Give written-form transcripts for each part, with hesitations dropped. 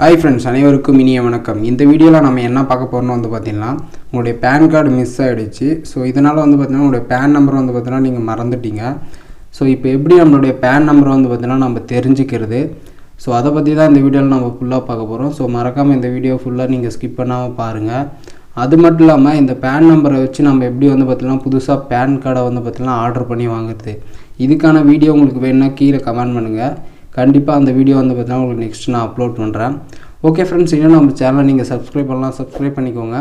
Hi friends, அனைவருக்கும் இனிய வணக்கம். இந்த வீடியோல நாம என்ன பார்க்க போறோம்னு வந்து பாத்தீங்கன்னா உங்களுடைய PAN கார்டு மிஸ் ஆயிடுச்சு. சோ இதனால வந்து பாத்தீங்கன்னா உங்களுடைய PAN நம்பர் வந்து பாத்தீங்கன்னா நீங்க மறந்துட்டீங்க. சோ இப்போ எப்படி நம்மளுடைய PAN நம்பர் வந்து பாத்தீங்கன்னா நம்ம தெரிஞ்சிக்கிறது? சோ அத பத்தி தான் இந்த வீடியோல நாம ஃபுல்லா பார்க்க போறோம். சோ மறக்காம இந்த வீடியோ ஃபுல்லா நீங்க ஸ்கிப் பண்ணாம பாருங்க. அது மட்டும் இல்லாம இந்த PAN நம்பரை வச்சு நம்ம எப்படி வந்து பாத்தீங்கன்னா புதுசா PAN கார்டை வந்து பாத்தீங்கன்னா ஆர்டர் பண்ணி வாங்குறது. இதுக்கான வீடியோ உங்களுக்கு வேணும்னா கீழ கமெண்ட் பண்ணுங்க. கண்டிப்பா அந்த வீடியோ வந்து பார்த்தா உங்களுக்கு நெக்ஸ்ட் நான் அப்லோட் பண்றேன். ஓகே फ्रेंड्स, இன்னும் நம்ம சேனலை நீங்க சப்ஸ்கிரைப் பண்ணலாம், சப்ஸ்கிரைப் பண்ணிக்கோங்க.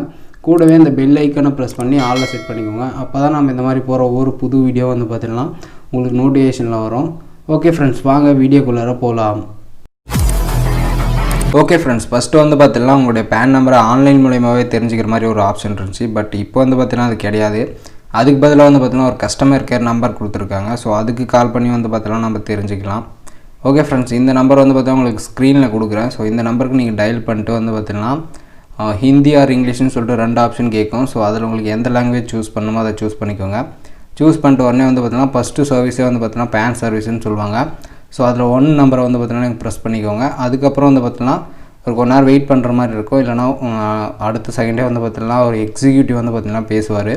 கூடவே இந்த பெல் ஐகானை பிரஸ் பண்ணி ஆல்ல செட் பண்ணிக்கோங்க. அப்பதான் நாம இந்த மாதிரி போற ஒவ்வொரு புது வீடியோ வந்து பார்த்தீங்கன்னா உங்களுக்கு நோட்டிஃபிகேஷன்ல வரும். ஓகே फ्रेंड्स, வாங்க வீடியோக்குள்ள போலாம். ஓகே फ्रेंड्स, ஃபர்ஸ்ட் வந்து பார்த்தீங்கன்னா உங்களுடைய PAN நம்பரை ஆன்லைன் மூலமாவே தெரிஞ்சுக்கிற மாதிரி ஒரு ஆப்ஷன் இருந்துச்சு. பட் இப்போ வந்து பார்த்தீங்கன்னா அது கிடையாது. அதுக்கு பதிலா வந்து பார்த்தீங்கன்னா ஒரு கஸ்டமர் கேர் நம்பர் கொடுத்திருக்காங்க. சோ அதுக்கு கால் பண்ணி வந்து பார்த்தீங்கன்னா நம்ம தெரிஞ்சுக்கலாம். ஓகே फ्रेंड्स, இந்த நம்பர் வந்து பார்த்தா உங்களுக்கு ஸ்க்ரீனில் கொடுக்குறேன். ஸோ இந்த நம்பருக்கு நீங்கள் டயல் பண்ணிட்டு வந்து பார்த்தீங்கன்னா ஹிந்தி ஆர் இங்கிலீஷ்னு சொல்லிட்டு ரெண்டு ஆப்ஷன் கேட்கும். ஸோ அதில் உங்களுக்கு எந்த லாங்குவேஜ் சூஸ் பண்ணணுமோ அதை சூஸ் பண்ணிக்கோங்க. சூஸ் பண்ணிட்டு உடனே வந்து பார்த்தீங்கன்னா ஃபஸ்ட்டு சர்வீஸே வந்து பார்த்தீங்கன்னா PAN சர்வீஸ்னு சொல்லுவாங்க. ஸோ அதில் 1 நம்பரை வந்து பார்த்தீங்கன்னா நீங்கள் ப்ரெஸ் பண்ணிக்கோங்க. அதுக்கப்புறம் வந்து பார்த்தீங்கன்னா ஒரு கொஞ்ச நேரம் வெயிட் பண்ணுற மாதிரி இருக்கும். இல்லைனா அடுத்த செகண்டே வந்து பார்த்தீங்கன்னா ஒரு எக்ஸிக்யூட்டிவ் வந்து பார்த்தீங்கன்னா பேசுவார்.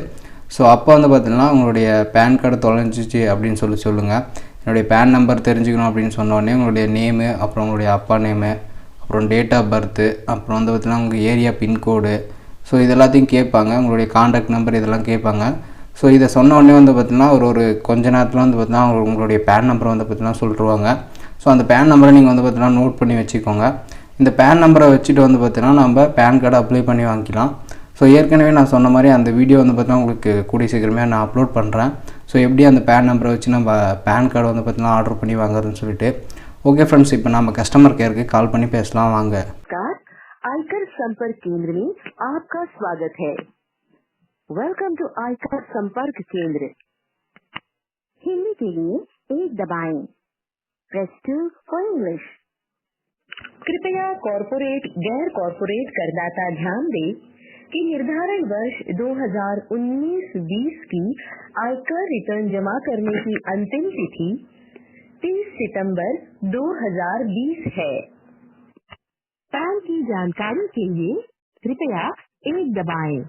ஸோ அப்போ வந்து பார்த்தீங்கன்னா உங்களுடைய PAN கார்டு தொலைஞ்சிச்சு அப்படின்னு சொல்லுங்கள். என்னுடைய PAN நம்பர் தெரிஞ்சுக்கணும் அப்படின்னு சொன்னோடனே உங்களுடைய நேமு, அப்புறம் உங்களுடைய அப்பா நேமு, அப்புறம் டேட் ஆஃப் பர்த்து, அப்புறம் வந்து பார்த்தீங்கன்னா உங்கள் ஏரியா பின்கோடு, ஸோ இது எல்லாத்தையும் கேட்பாங்க. உங்களுடைய காண்டாக்ட் நம்பர் இதெல்லாம் கேட்பாங்க. ஸோ இதை சொன்ன உடனே வந்து பார்த்தீங்கன்னா ஒரு கொஞ்ச நேரத்தில் வந்து பார்த்தீங்கன்னா உங்களுடைய PAN நம்பரை வந்து பார்த்தீங்கன்னா சொல்லிடுவாங்க. ஸோ அந்த PAN நம்பரை நீங்கள் வந்து பார்த்தீங்கன்னா நோட் பண்ணி வச்சுக்கோங்க. இந்த PAN நம்பரை வச்சுட்டு வந்து பார்த்தீங்கன்னா நம்ம PAN கார்டு அப்ளை பண்ணி வாங்கிக்கலாம். ஸோ ஏற்கனவே நான் சொன்ன மாதிரி அந்த வீடியோ வந்து பார்த்தீங்கன்னா உங்களுக்கு கூடிய சீக்கிரமே நான் அப்லோட் பண்ணுறேன். ஸோ எப்படி அந்த PAN நம்பரை வச்சு நம்ம PAN கார்டு வந்து பார்த்தீங்கன்னா ஆர்டர் பண்ணி வாங்குறதுன்னு சொல்லிட்டு. ஓகே फ्रेंड्स, இப்போ நம்ம கஸ்டமர் கேருக்கு கால் பண்ணி பேசலாம் வாங்க. आयकर संपर्क केंद्र में आपका स्वागत है. वेलकम टू आयकर संपर्क केंद्र. हिंदी के लिए 1 दबाएं. Press 2 for English. कृपया कॉर्पोरेट गैर कॉर्पोरेट करदाता ध्यान दें कि निर्धारण वर्ष 2019-20 की आयकर रिटर्न जमा करने की अंतिम तिथि 30 सितंबर 2020 है. PAN की जानकारी के लिए कृपया 1 दबाएं.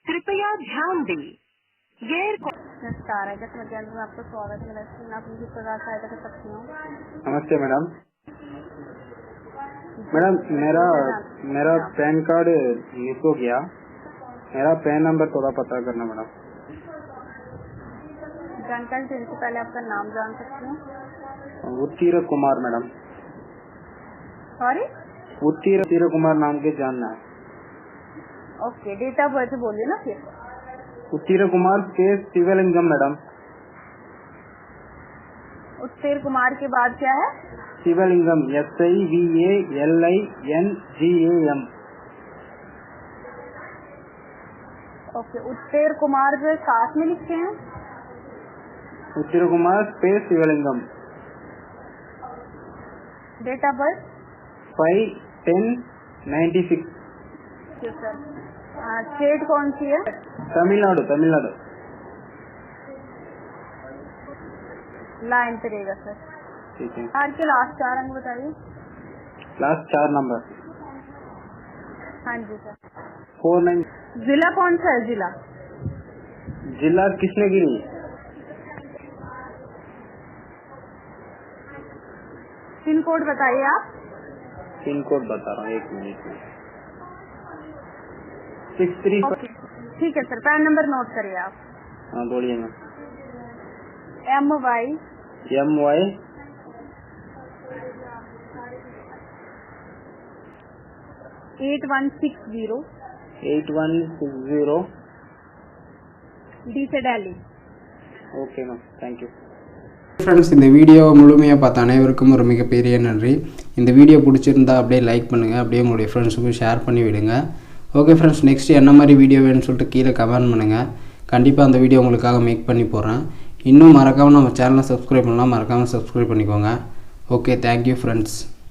कृपया ध्यान दें, नमस्कार, आयकर संपर्क में आपका स्वागत है. आप मुझे प्रकार सहायता कर सकती हूँ. नमस्ते मैडम. मैडम मेरा PAN कार्ड मिस हो गया. मेरा PAN नंबर थोड़ा पता करना मैडम. जानकारी देने से पहले आपका नाम जान सकती हूँ. उत्तीर कुमार मैडम. सॉरी, उत्तीर कुमार नाम के जानना है. ओके, डेट ऑफ बर्थ बोलिए ना फिर. Uthir Kumar space Sivalingam madam. उत्तीर कुमार के बाद क्या है? शिवलिंगम, SIVALINGAM. ओके, उत्तीर कुमार जो साथ में लिखते हैं. Uthir Kumar space Sivalingam. Date of birth 5/10/96. Sir, state कौन सी है? तमिलनाडु. लाइन पे रहेगा सर. ठीक है. कार के लास्ट 4 अंक बताइए. Last 4 number. हाँ जी सर. 49. जिला कौन सा है? जिला कृष्णगिरी. पिन कोड बताइए आप. पिन कोड बता रहा हूँ, 1 मिनट में. 635. ठीक है सर, PAN नंबर नोट करिए आप. हाँ बोलिए मैम. MY 8160 D से Delhi. Okay ma'am, thank you. Friends, இந்த வீடியோ முழுமையாக பார்த்த அனைவருக்கும் ஒரு மிகப்பெரிய நன்றி. இந்த வீடியோ பிடிச்சிருந்தா அப்படியே லைக் பண்ணுங்கள், அப்படியே உங்களுடைய ஃப்ரெண்ட்ஸுக்கும் ஷேர் பண்ணி விடுங்க. ஓகே ஃப்ரெண்ட்ஸ், நெக்ஸ்ட் என்ன மாதிரி வீடியோ வேணும்னு சொல்லிட்டு கீழே கமெண்ட் பண்ணுங்கள். கண்டிப்பாக அந்த வீடியோ உங்களுக்காக மேக் பண்ணி போடுறேன். இன்னும் மறக்காமல் நம்ம சேனலை சப்ஸ்கிரைப் பண்ணலாம், மறக்காமல் சப்ஸ்கிரைப் பண்ணிக்கோங்க. Okay, thank you friends.